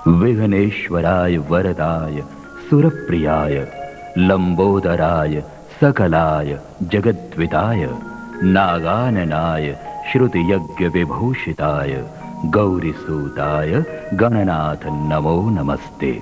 विघ्नेश्वराय वरदाय सुरप्रियाय लंबोदराय सकलाय जगद्विताय नागाननाय श्रुतियज्ञ विभूषिताय गौरीसूताय गणनाथ नमो नमस्ते।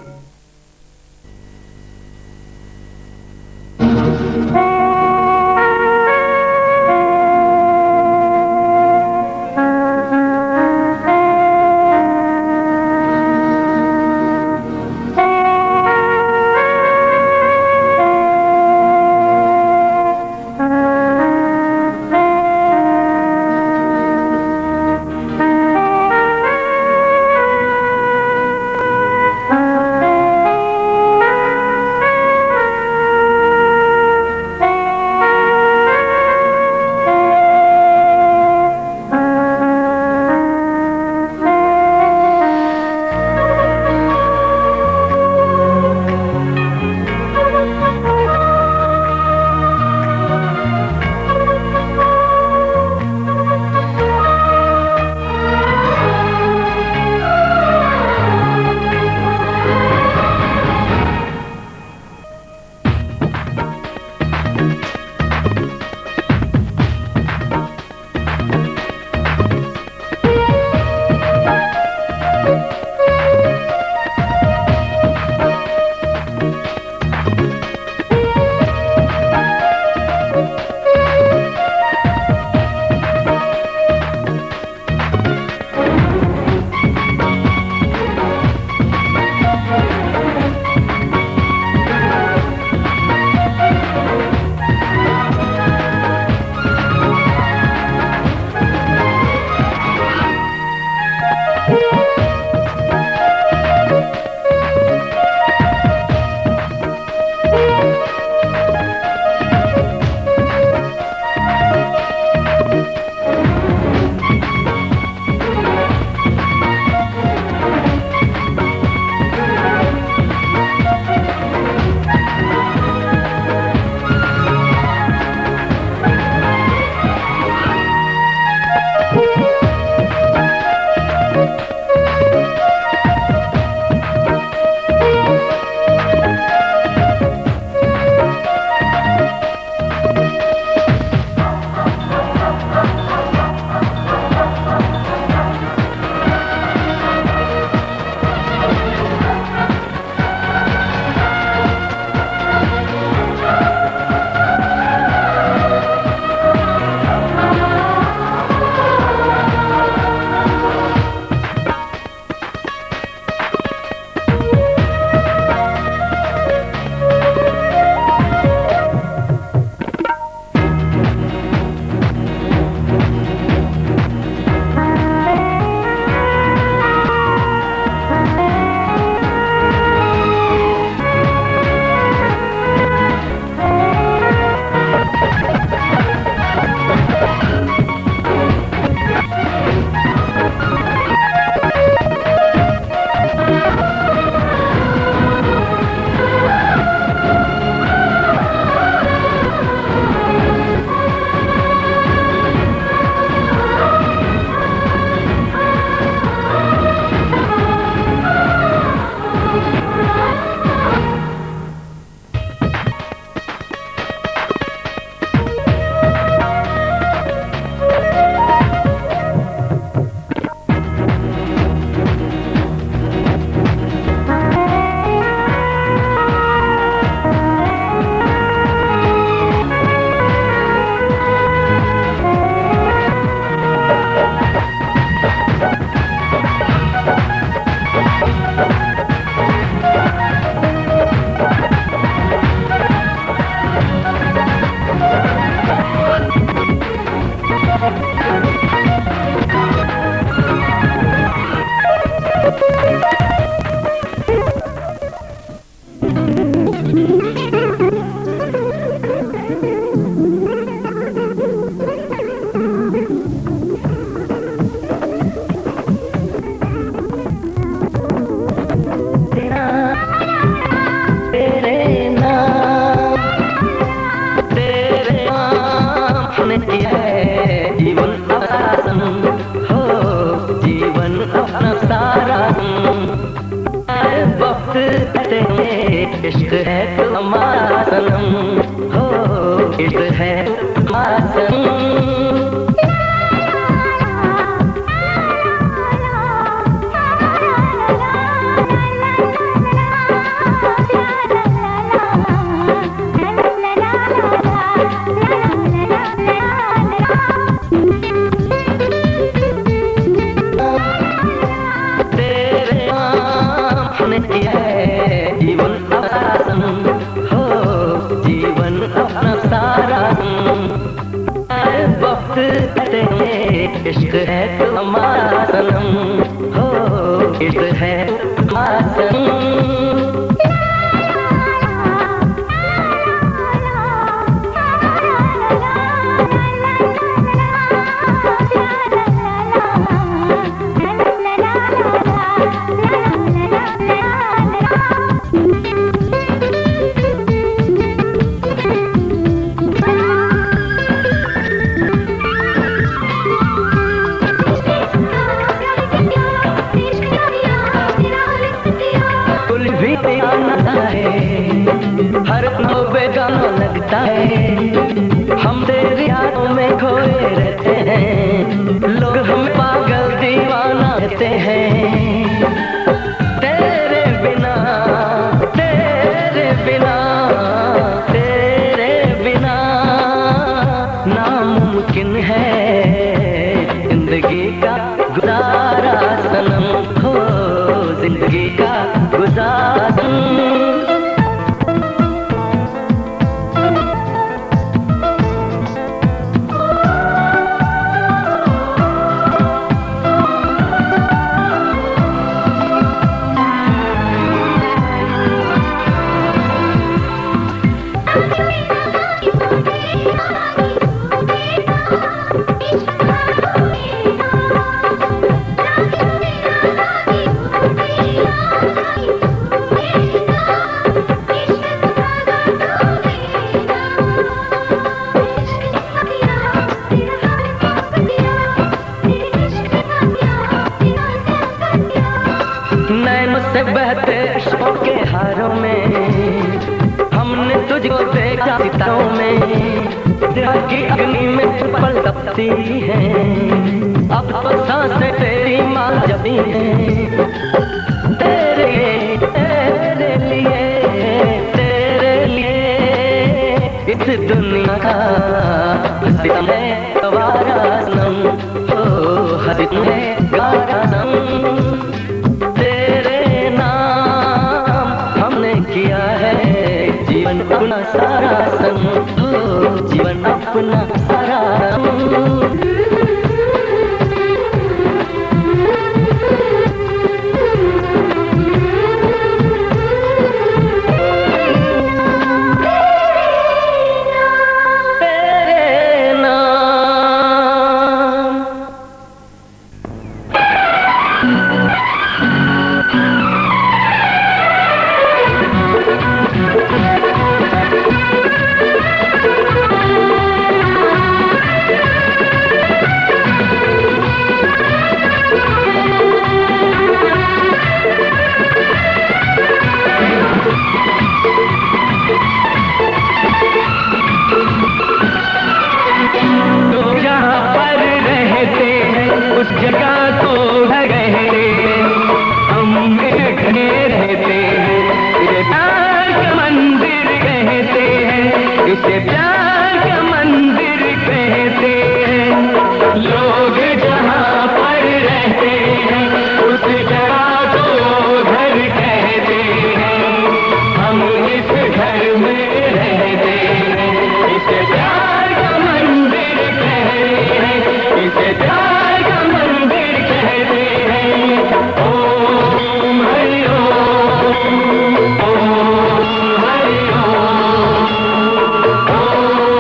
इश्क है तो हमारा सनम हो, इश्क है हमारा सनम। जीवन अपना सनम हो, जीवन अपना सारा वक्त कहते हैं इश्क है तो हमारा सनम हो, इश्क है हमारा सनम। हर नौबे गाना लगता है, हम तेरी यादों में खोए रहते हैं, लोग हम पागल दीवाना कहते हैं। तेरे बिना तेरे बिना तेरे बिना नामुमकिन है जिंदगी का गुजारा सनम हो, जिंदगी का गुजारा। से बहते इश्कों के हारों में हमने तुझको देखा सितारों में, दिल की अग्नि में पल तपती है, अब तो सांसें तेरी मांग जबी हैं। तेरे लिए इस दुनिया का हसीन है गवारा सनम हो, हसीन है गवारा सनम। जीवन अपना सारा संग हो, जीवन अपना सारा इसे प्यार का मंदिर कहते हैं। लोग जहाँ पर रहते हैं उस जगह को घर कहते हैं। हम इस घर में रहते हैं, इसे प्यार का मंदिर कहते हैं, इसे प्यार का मंदिर कहते हैं। ओम हरि ओम, ओम हरि ओम, ओम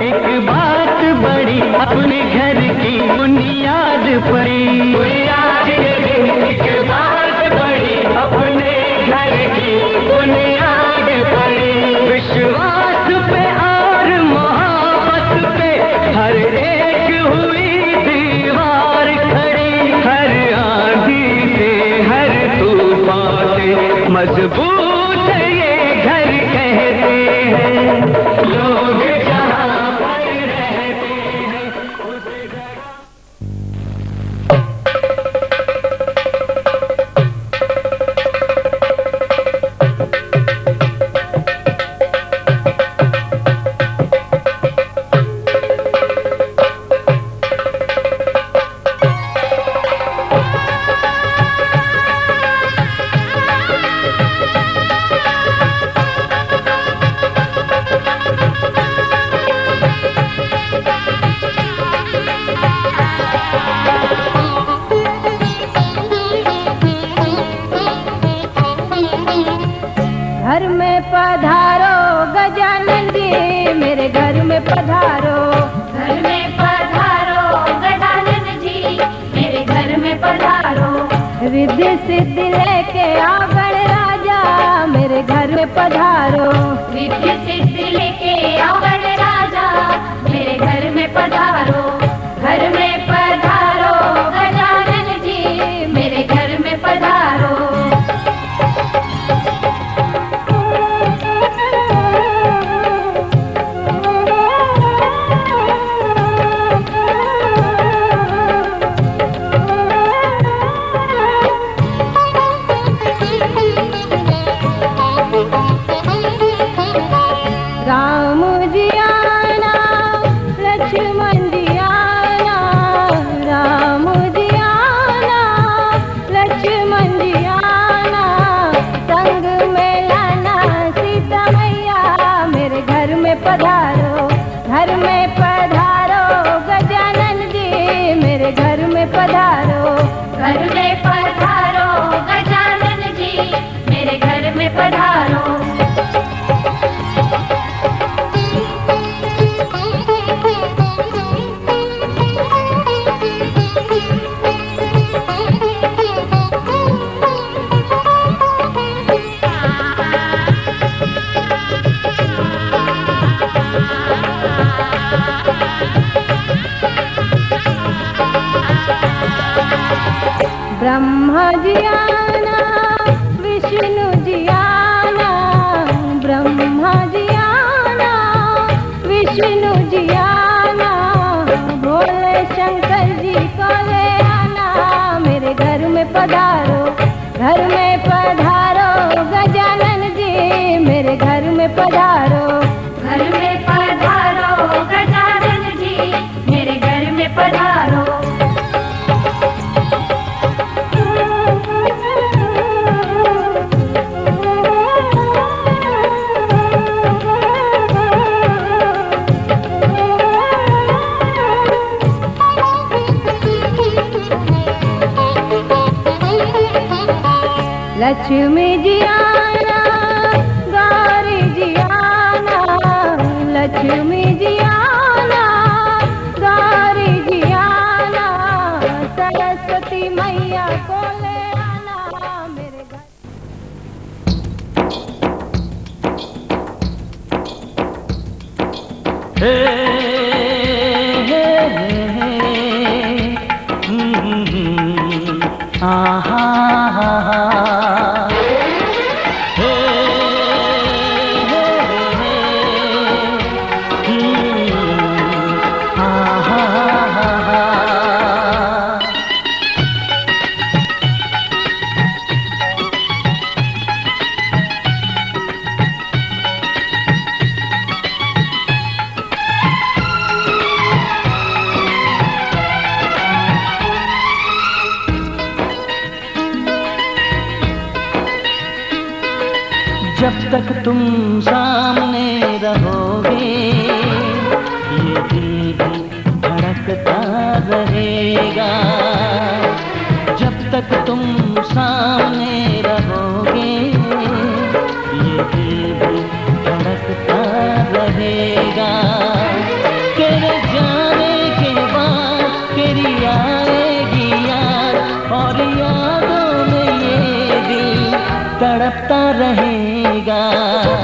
एक बात बड़ी अपने घर की बुनियाद पड़ी। आज ये दिन एक बात बड़ी अपने घर की बुनियाद पड़ी। विश्वास पे और मोहब्बत पे हर एक हुई दीवार खड़ी। हर आंधी से हर तूफान से मजबूत ये घर कहते हैं। लोग जहाँ पर रहते हैं उस जगह। घर में पधारो गजानन जी, मेरे घर में पधारो। घर में पधारो गजानन जी, मेरे घर में पधारो। रिद्धि सिद्धि लेके आओ गणराजा, मेरे घर में पधारो। रिद्धि सिद्धि लेके आओ गणराजा, मेरे घर में पधारो। घर में पधारो गजानन जी, मेरे घर में पधारो। राम जी आना, लक्ष्मण जी आना, राम जी आना, लक्ष्मण जी आना। संग में लाना सीता मैया, मेरे घर में पधारो। घर में पधारो गजानन जी, मेरे घर में पधारो। घर में पधारो गजानन जी, मेरे घर में पधारो। ब्रह्मा जी आना, विष्णु जी आना, ब्रह्मा जी आना, विष्णु जी आना। भोले शंकर जी को ले आना, मेरे घर में पधारो। घर में पधारो गजानन जी, मेरे घर में पधारो। घर में पधारो गजानन जी, मेरे घर में पधारो। लक्ष्मी जी आना, गौरी जी आना, लक्ष्मी जी आना, गौरी जी आना। सरस्वती मैया को ले आना, मेरे घर। हे हे हे आहा हे जब तक तुम सामने रहोगे ये दिल भी धड़कता रहेगा। जब तक तुम सामने रहोगे ये दिल भी धड़कता रहेगा।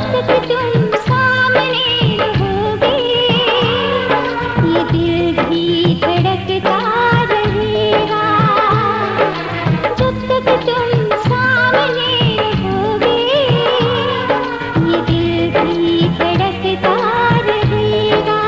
जब तक तुम सामने रहोगे ये दिल भी धड़कता रहेगा। जब तक तुम सामने रहोगे ये दिल भी धड़कता रहेगा।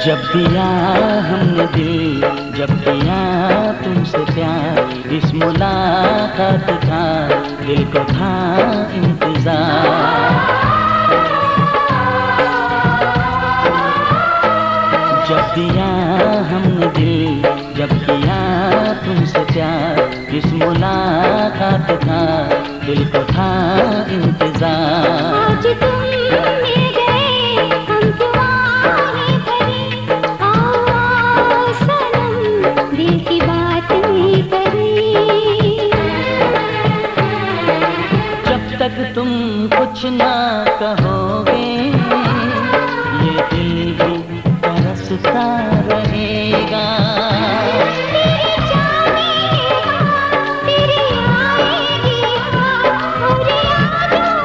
जब दिया हमने दिल, जब किया तुमसे प्यार, इस मुलाकात का दिल को था इंतजार। जब दिया हमने दिल, जब किया तुमसे प्यार, इस मुलाकात का दिल को था इंतजार। आज तुम मिल गए हम तुम्हारे भरे, आओ सनम दिल की बातें करें। जब तक तुम कुछ ना कहोगे ये दिल भी तरसता रहेगा। तेरी जाने तेरी आएगी और यादों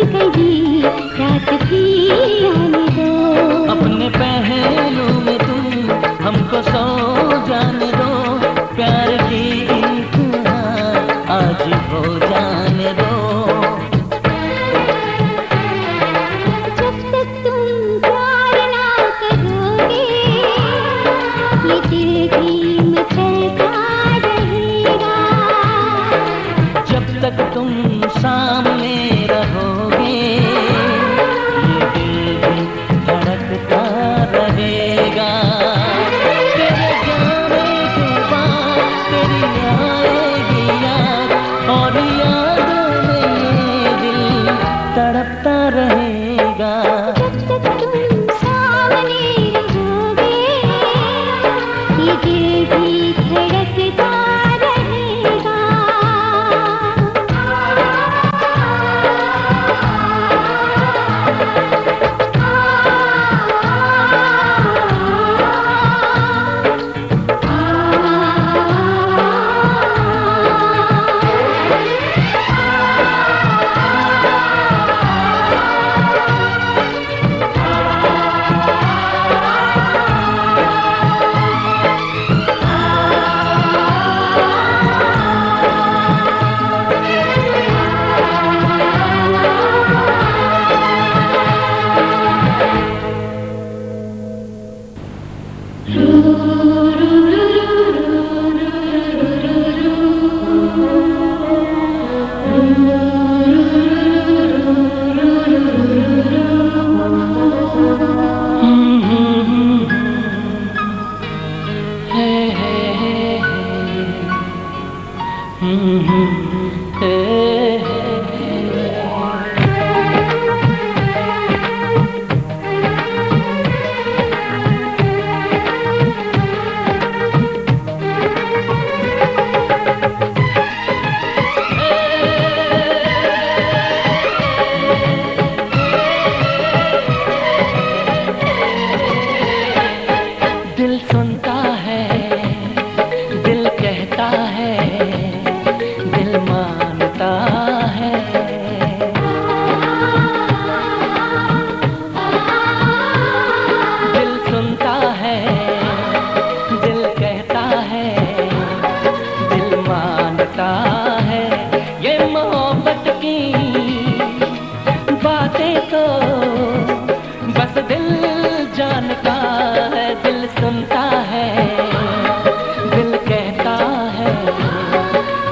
कहीं रात की आने दो। अपने पहलू में तुम हमको सो जाने दो, प्यार की इंतहा आज हो जाने दो। जब तक तुम प्यार ना करोगे ये दिल भी मचलता रहेगा। जब तक तुम सामने रहोगे ये दिल भी धड़कता रहेगा। तेरे जाने के बाद तेरी आएगी याद, और यादों में ये दिल तड़पता रहेगा। जब तक तुम सामने रहोगे ये दिल भी धड़कता रहेगा। दिल सुनता है, दिल कहता है, दिल मानता है। दिल सुनता है, दिल कहता है, दिल मानता है। ये मोहब्बत की बातें तो बस दिल जानता है। दिल सुनता है, दिल कहता है,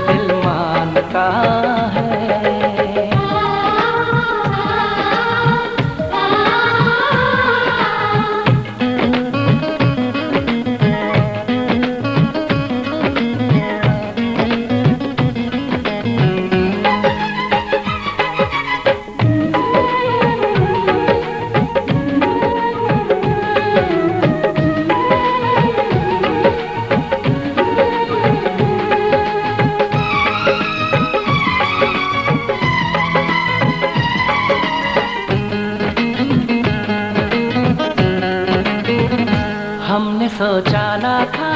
दिल मानता है। हमने सोचा ना था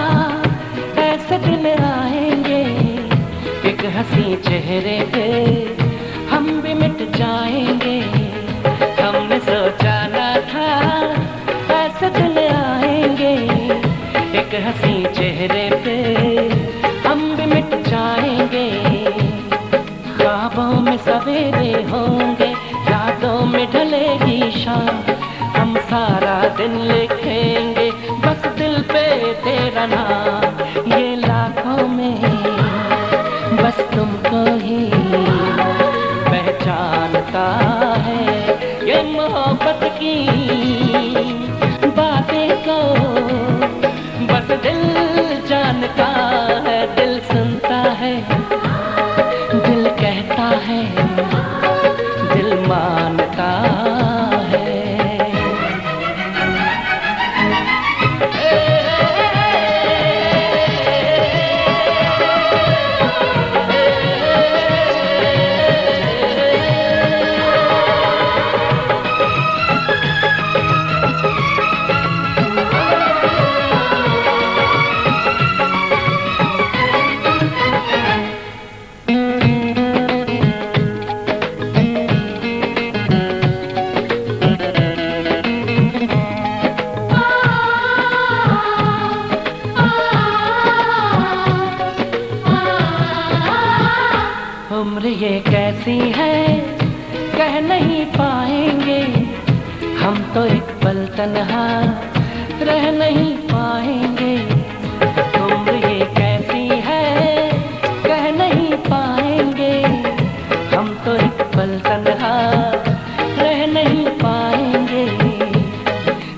ऐसे दिन आएंगे, एक हंसी चेहरे पे हम भी मिट जाएंगे। हमने सोचा ना था ऐसे दिन आएंगे, एक हंसी चेहरे पे हम भी मिट जाएंगे। ख्वाबों में सवेरे होंगे, यादों में ढलेगी शाम, हम सारा दिन लिखेंगे बस दिल पे तेरा नाम। ये लाखों में बस तुमको ही पहचानता है। ये मोहब्बत की बातें को बस दिल जानता है। दिल सुनता है, दिल कहता है, दिल मानता है। ये कैसी है कह नहीं पाएंगे, हम तो एक पल तन्हा रह नहीं पाएंगे। उम्र ये कैसी है कह नहीं पाएंगे, हम तो एक पल तन्हा रह नहीं पाएंगे।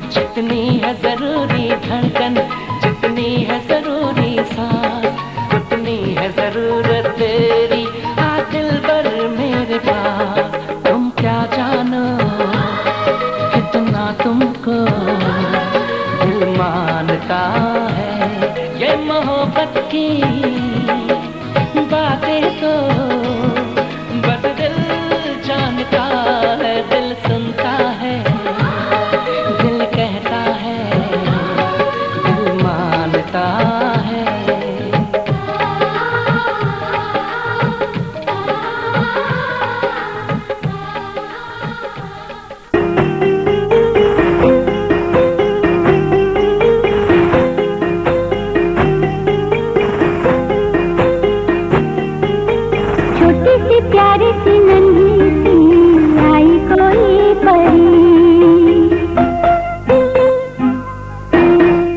जितनी है जरूरी धड़कन, जितनी है जरूरी सांस, उतनी है जरूरत तेरी आ दिलबर मेरे पास। तुम क्या जानो कितना तुमको दिल मानता है, ये मोहब्बत की बातें तो बस दिल जानता है, दिल सुनता है, दिल कहता है, दिल मानता है। छोटी सी प्यारी सी नन्ही सी आई कोई परी,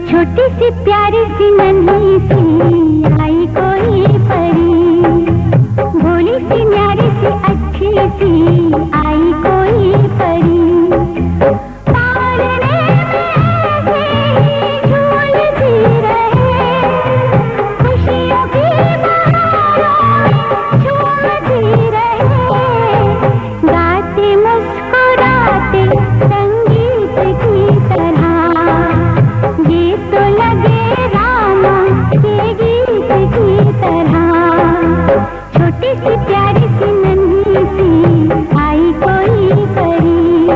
छोटी सी प्यारी सी नन्ही सी आई कोई परी, भोली सी न्यारी सी अच्छी सी आई कोई परी। पालने में ऐसे झूलती रहे, खुशियों की झूमती रहे, गाते मुस्कुराते संगीत की तरह, ये तो लगे रामा के गीत की तरह। छोटी सी प्यारी सी नन्ही सी आई कोई परी।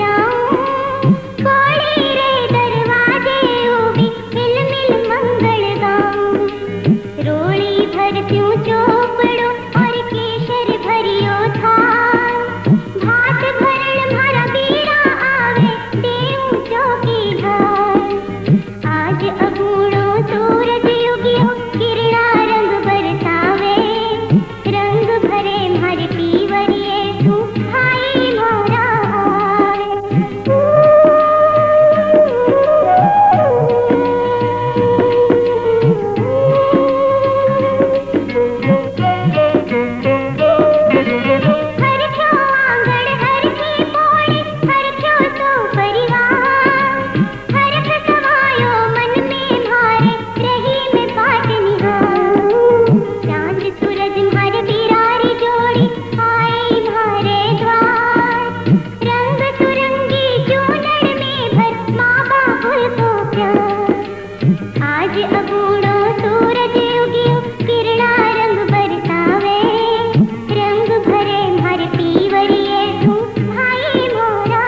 जाऊं कोड़ी रे दरवाजे उभी मिल मिल मंगल गाऊं रोड़ी भरत्यूं चोपड़ो और केशर भरियो थाल भात भरण मारा बीरा आवे देऊं चौकी ढाल आज अगूड़ो सूरज युगियो किरणा रंग बरसावे रंग भरे मारे पीवरिए तू भाई मोरा हर क्यों आंगण हर की पौड़ी हर क्यों तो परिवार हर खसवायो मन में मारे रही में बाट निहार चांद सूरज मारे बिरारी जोड़ी आए मारे द्वार रंग सुरंगी चूनड़ में भर माँ बाबुल को प्यार आज अगूड़ो सूरज युगियो किरणा रंग बरसावे रंग भरे मारे पीवरिए तू भाई मोरा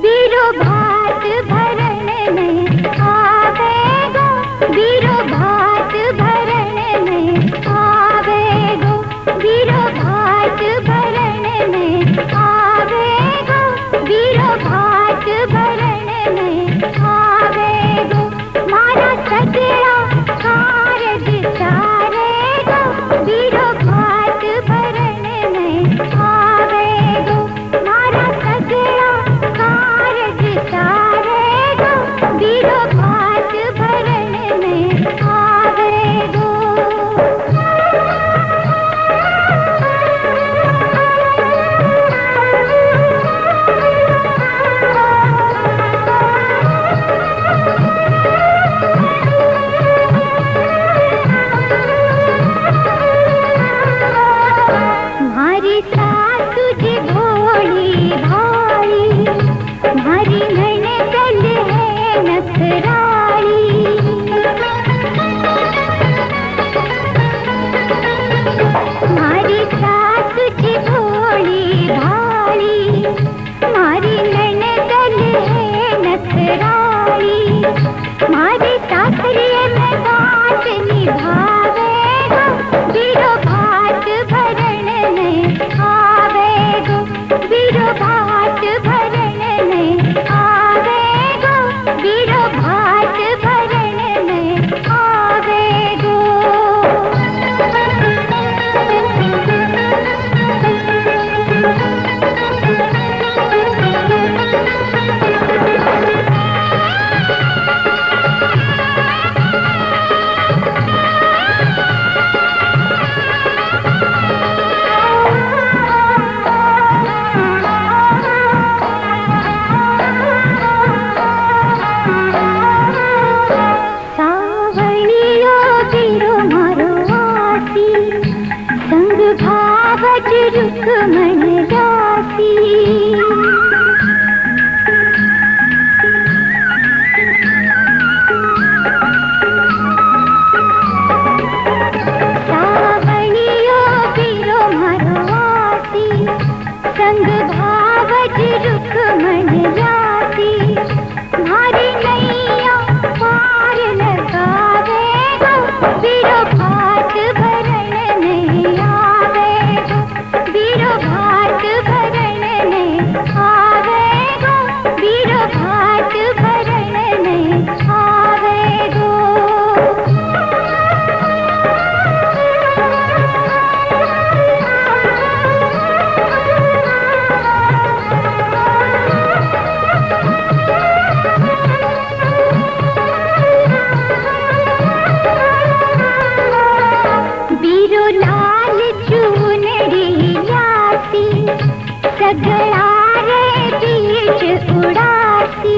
बीरो भात भरण में आवेगो बीरो भात भरण में आवेगो बीरो भात भरण में आवेगो बीरो भात भरण में आवेगो मारा सगड़ा कारज सारेगो बीरो भात भरण में आवेगो मारा सगड़ा कारज सारेगो बीरो भात भरण में आवेगो मारी सासु जी भोली भाई मारी ननद है नखराली मारी सासु जी भोली भाई मारी ननद है नखराली मारी सासरिये में बात निभावेगा बीरो भात भरण में आवेगो बीरो भात भरण में आवेगो बीरो भात भरण में आवेगो सावणियो बीरो मारो आसी संग भावज रुक मन जासी सावणियो बीरो मारो आसी संग भावज रुक मन जासी मारी नैया पार लगावेगो बीरो भात भरण में आवेगो बीरो भात भरण में आवेगो बीरो भात भरण में आवेगो सगड़ा रे बीच उड़ाती।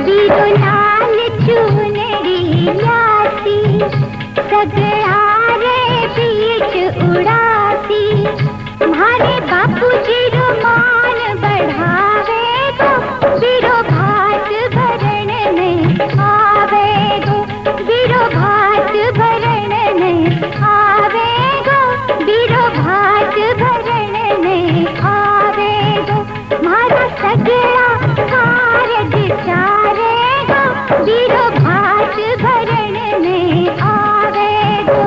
बीरो लाल चुनरी लाती, सगड़ा रे बीच उड़ाती। मारे बापू जी रुमान बढ़ावे गो, बीरो भात भरण में आवे गो, बीरो भात भरण में आवे गो, बीरो भात भरण में आवे गो। मारा सगड़ा कारज चारे गो, बीरो भात भरण में आवे गो।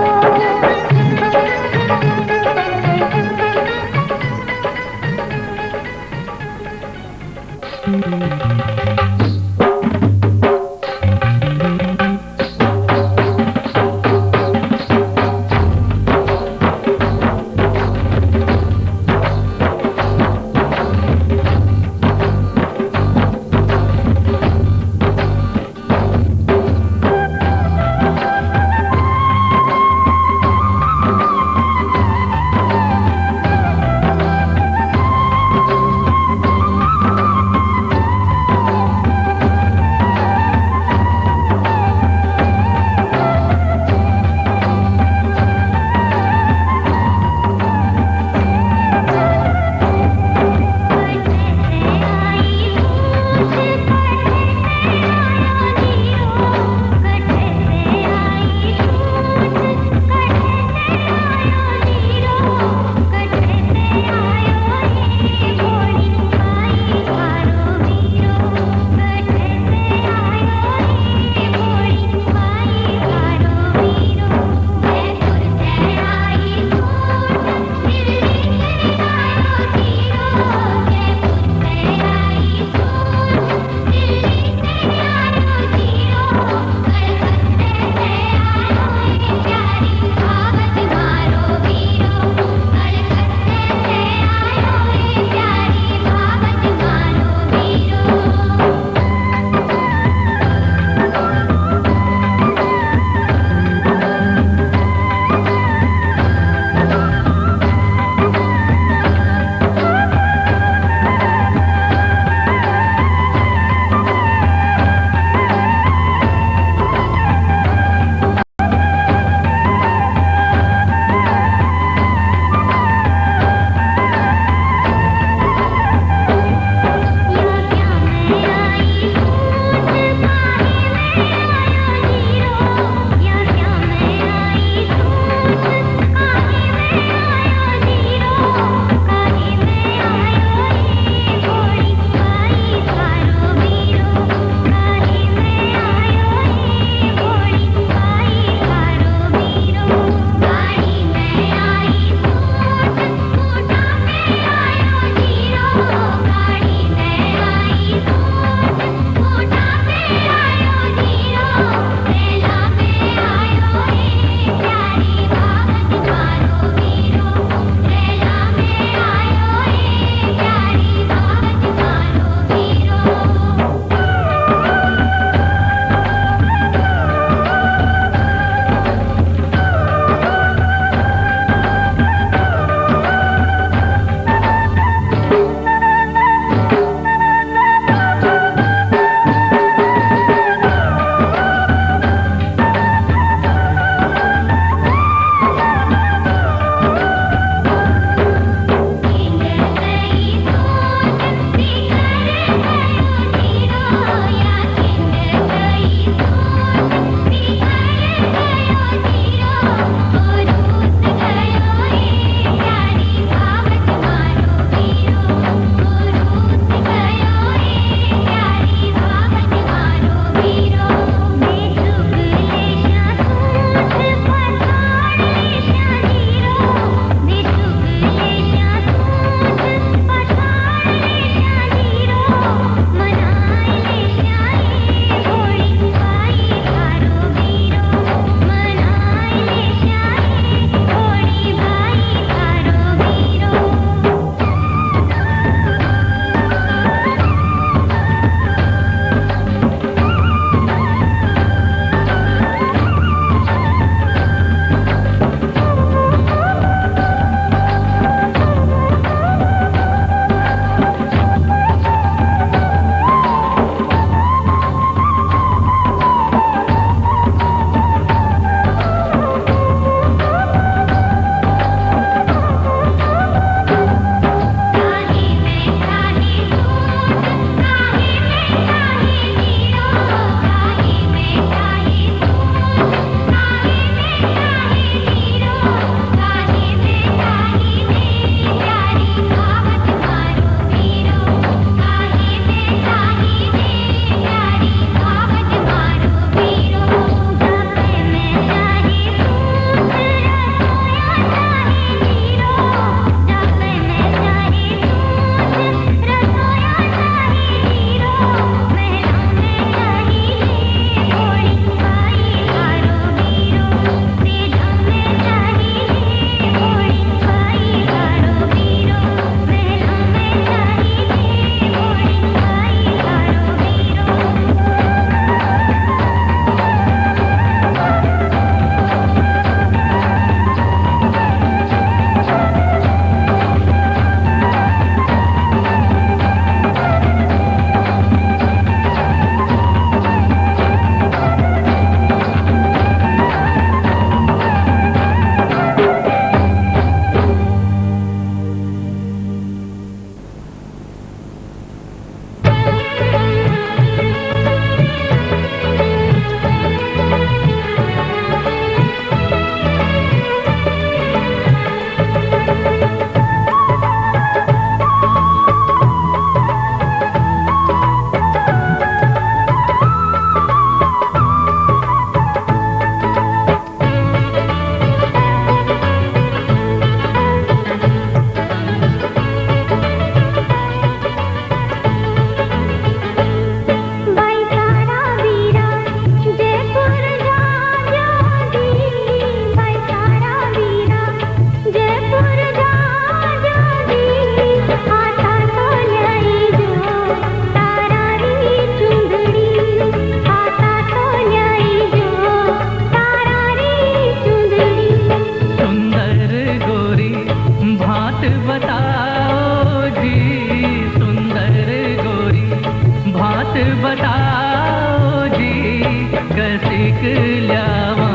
ल्यावा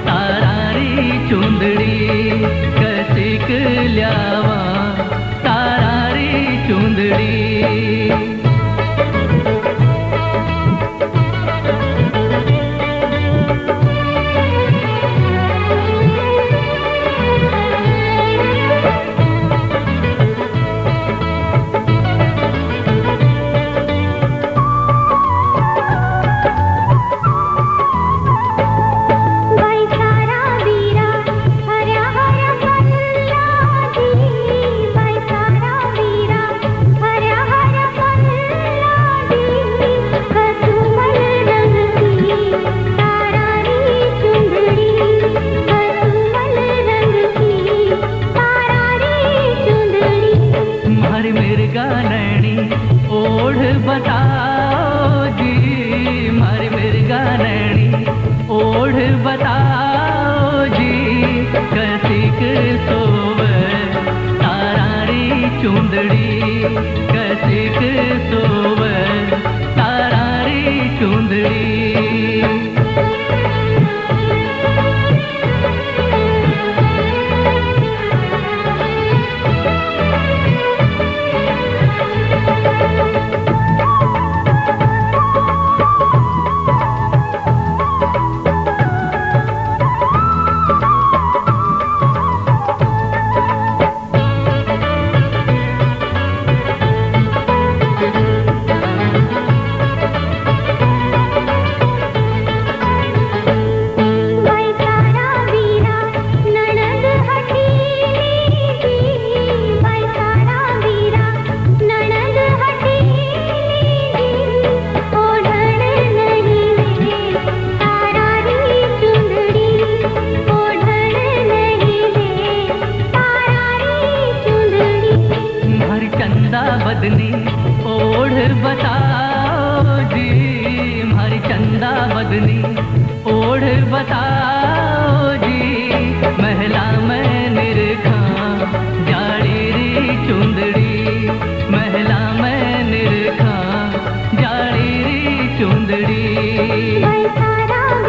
तारारी चुंदड़ी कसिक ल्यावा तारारी चुंदड़ी ओढ़ बताओ जी मारी मिर्गा नैनी ओढ़ बताओ जी कसिक सोवे तारारी चुंदड़ी कसिक सोवे तारारी चुंदड़ी बदनी ओढ़ बताओ जी मारी चंदा बदनी ओढ़ बताओ जी महला में निरखा जाड़ी री चुंदड़ी महला में निरखा जाड़ी री चुंदड़ी तारारी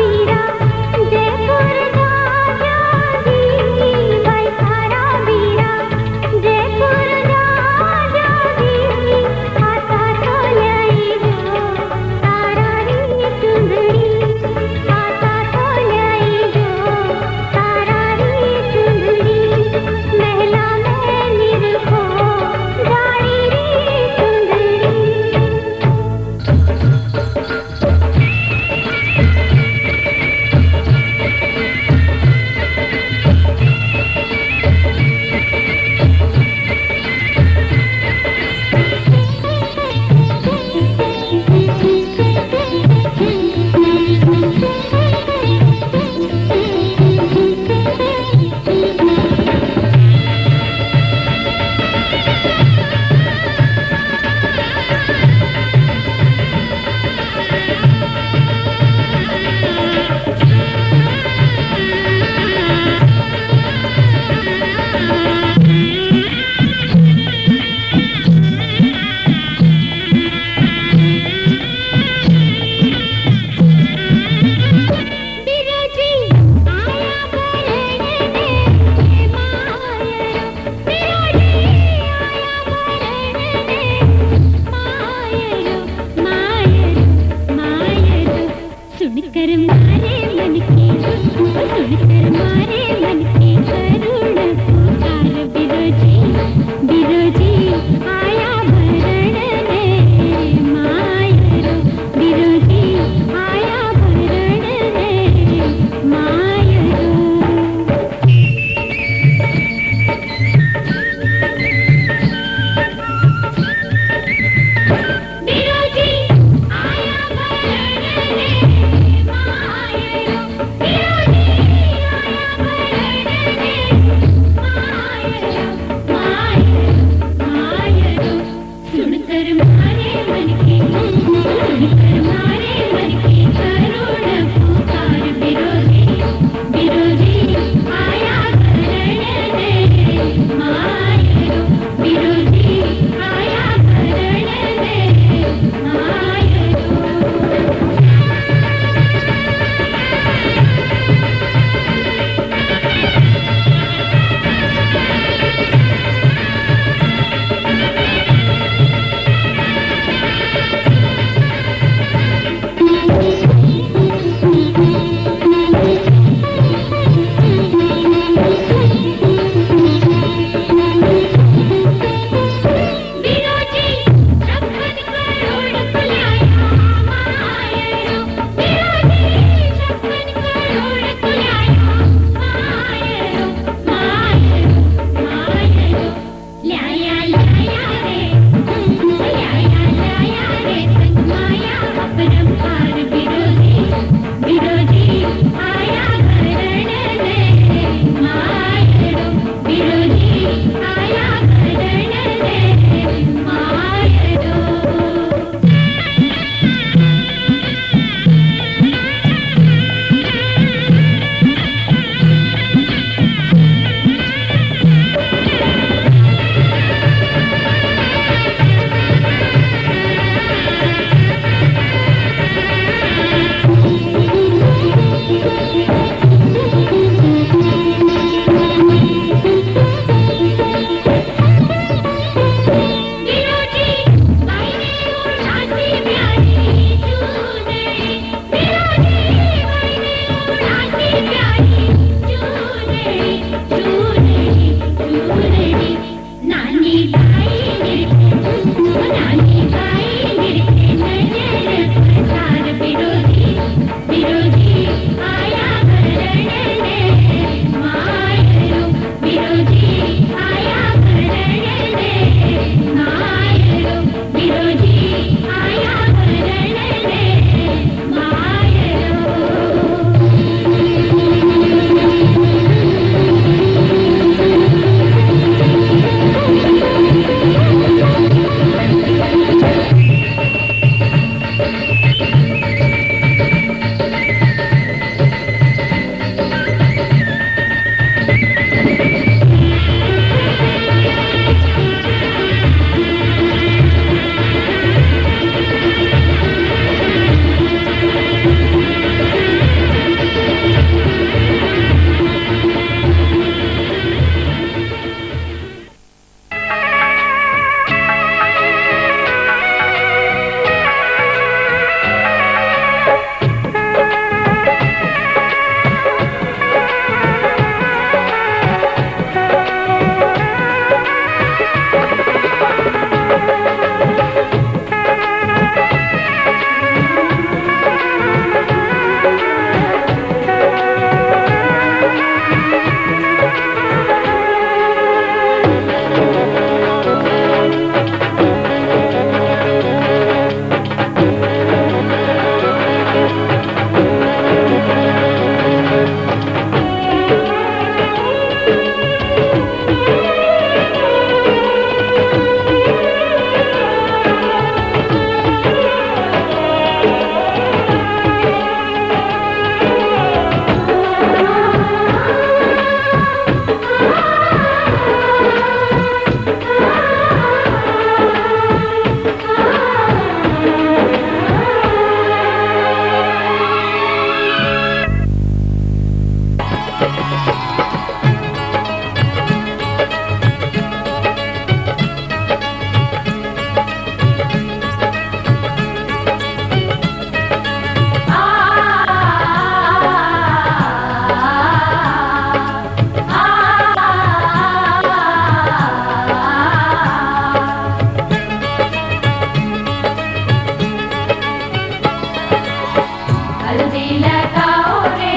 लगाओ रे,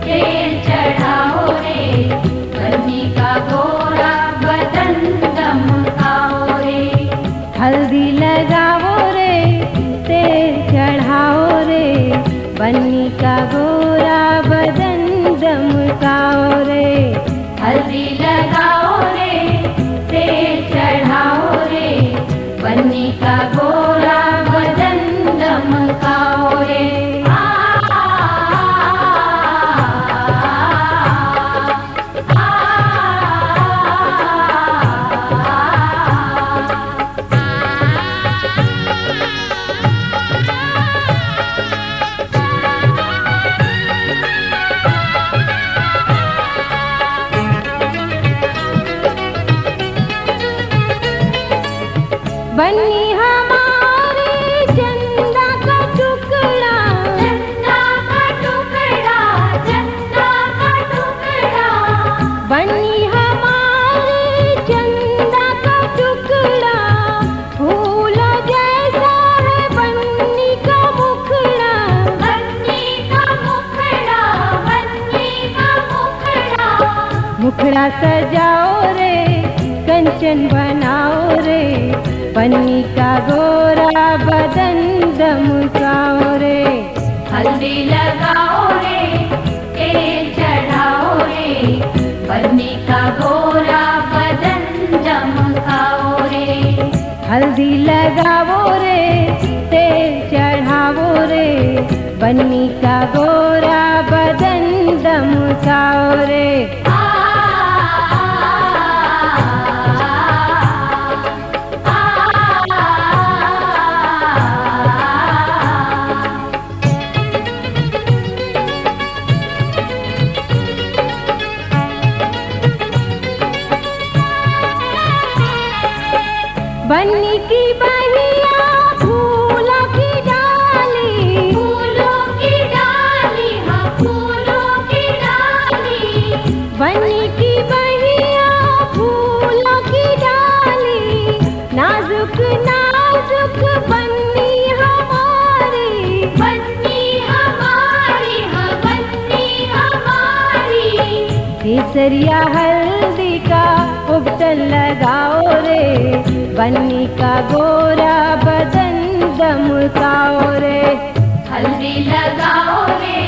तेल चढ़ाओ रे, बन्नी का गोरा बदन दमकाओ रे। हल्दी लगाओ रे, तेल चढ़ाओ रे, बन्नी का गोरा बदन दमकाओ रे। हल्दी लगाओ रे, तेल चढ़ाओ रे, बन्नी का गोरा बदन दमकाओ रे। बन्नी हमारी चंदा का टुकड़ा, चंदा का टुकड़ा, चंदा का टुकड़ा। बन्नी हमारी चंदा का टुकड़ा, फूल जैसा है बन्नी का मुखड़ा। बन्नी का मुखड़ा, बन्नी का मुखड़ा। मुखड़ा सजाओ रे, कंचन बनाओ रे, बन्नी का गोरा बदन दमकाओ रे। हल्दी लगाओ रे, तेल चढ़ाओ रे, बन्नी का गोरा बदन दमकाओ रे। हल्दी लगाओ रे, तेल चढ़ाओ रे, बन्नी का गोरा बदन दमकाओ रे। बन्नी की बहिया फूलों की डाली, फूलों की डाली, हाँ फूलों की डाली। बन्नी की बहिया फूलों की डाली, नाजुक नाजुक बन्नी हमारी। बन्नी हमारी, हाँ बन्नी हमारी। केसरिया हल्दी का उबटन लगाओ रे, बन्नी का गोरा बदन दमकाओ रे। हल्दी लगाओ रे,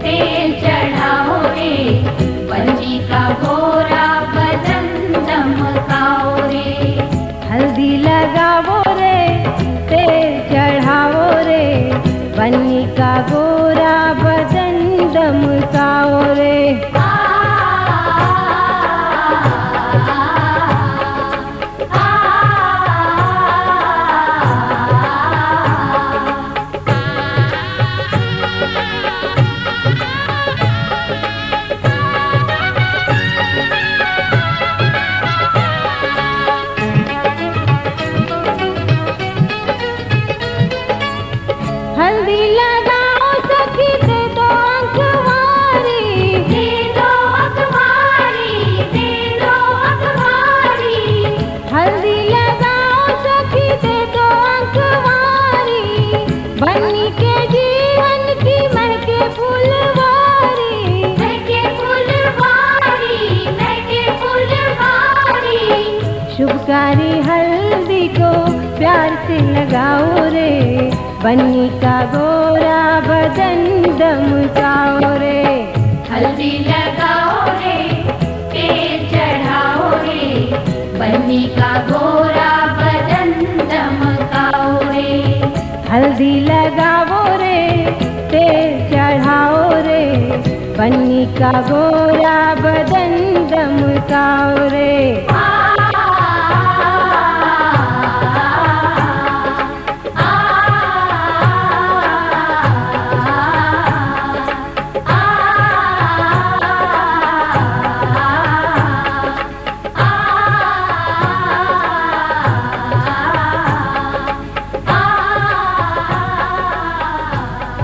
तेल चढ़ाओ रे, बन्नी का गोरा बदन दमकाओ रे। हल्दी लगाओ रे, तेल चढ़ाओ रे, बन्नी का गोरा बदन दमकाओ रे। हल्दी लगाओ सखी, दे दो अखबारी, दे दो अखबारी, दे दो अखबारी। हल्दी लगाओ सखी, दे दो अखबारी, बन्नी के जीवन की महके फुलवारी। महके फुलवारी, महके फुलवारी। शुभकारी हल्दी को प्यार से लगाओ रे, बन्नी का गोरा बदन दमकाओ रे। हल्दी लगाओ रे, तेल चढ़ाओ रे, बन्नी का गोरा बदन दमकाओ रे। हल्दी लगाओ रे, तेल चढ़ाओ रे, बन्नी का गोरा बदन दमकाओ रे।